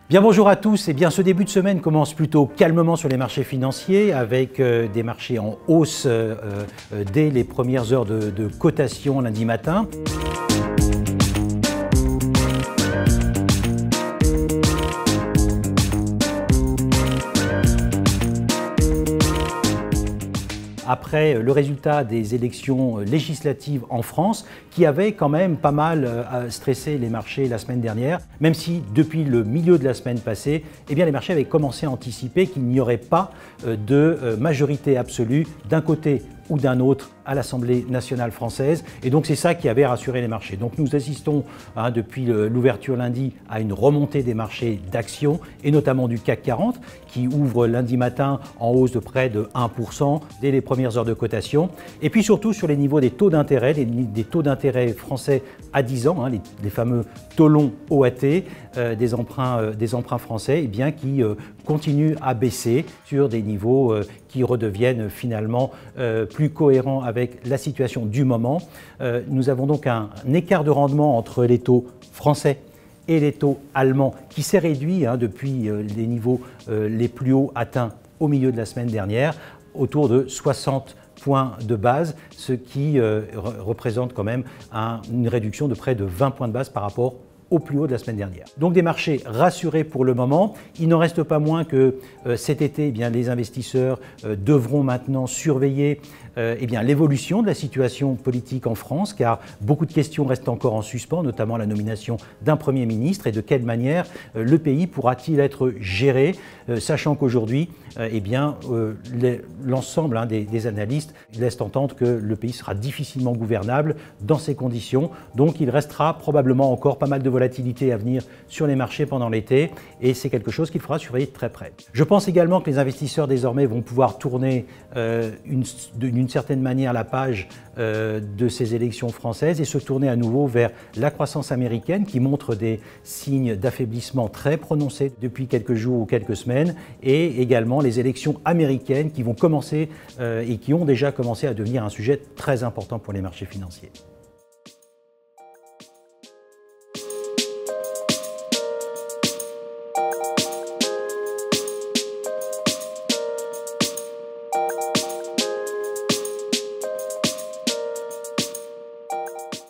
Bien, bonjour à tous. Ce début de semaine commence plutôt calmement sur les marchés financiers avec des marchés en hausse dès les premières heures de cotation lundi matin. Après le résultat des élections législatives en France, qui avait quand même pas mal stressé les marchés la semaine dernière, même si depuis le milieu de la semaine passée, les marchés avaient commencé à anticiper qu'il n'y aurait pas de majorité absolue d'un côté ou d'un autre à l'Assemblée nationale française. Et donc c'est ça qui avait rassuré les marchés. Donc nous assistons depuis l'ouverture lundi à une remontée des marchés d'actions et notamment du CAC 40 qui ouvre lundi matin en hausse de près de 1% dès les premières heures de cotation. Et puis surtout sur les niveaux des taux d'intérêt, des taux d'intérêt français à 10 ans, les fameux taux longs OAT des emprunts français, qui continuent à baisser sur des niveaux qui redeviennent finalement plus cohérents avec la situation du moment. Nous avons donc un écart de rendement entre les taux français et les taux allemands qui s'est réduit depuis les niveaux les plus hauts atteints au milieu de la semaine dernière, autour de 60 points de base, ce qui représente quand même une réduction de près de 20 points de base par rapport au plus haut de la semaine dernière. Donc des marchés rassurés pour le moment. Il n'en reste pas moins que cet été, les investisseurs devront maintenant surveiller l'évolution de la situation politique en France, car beaucoup de questions restent encore en suspens, notamment la nomination d'un Premier ministre et de quelle manière le pays pourra-t-il être géré, sachant qu'aujourd'hui, l'ensemble des analystes laissent entendre que le pays sera difficilement gouvernable dans ces conditions. Donc il restera probablement encore pas mal de volatilité à venir sur les marchés pendant l'été et c'est quelque chose qu'il faudra surveiller de très près. Je pense également que les investisseurs désormais vont pouvoir tourner d'une certaine manière la page de ces élections françaises et se tourner à nouveau vers la croissance américaine qui montre des signes d'affaiblissement très prononcés depuis quelques jours ou quelques semaines et également les élections américaines qui vont commencer et qui ont déjà commencé à devenir un sujet très important pour les marchés financiers.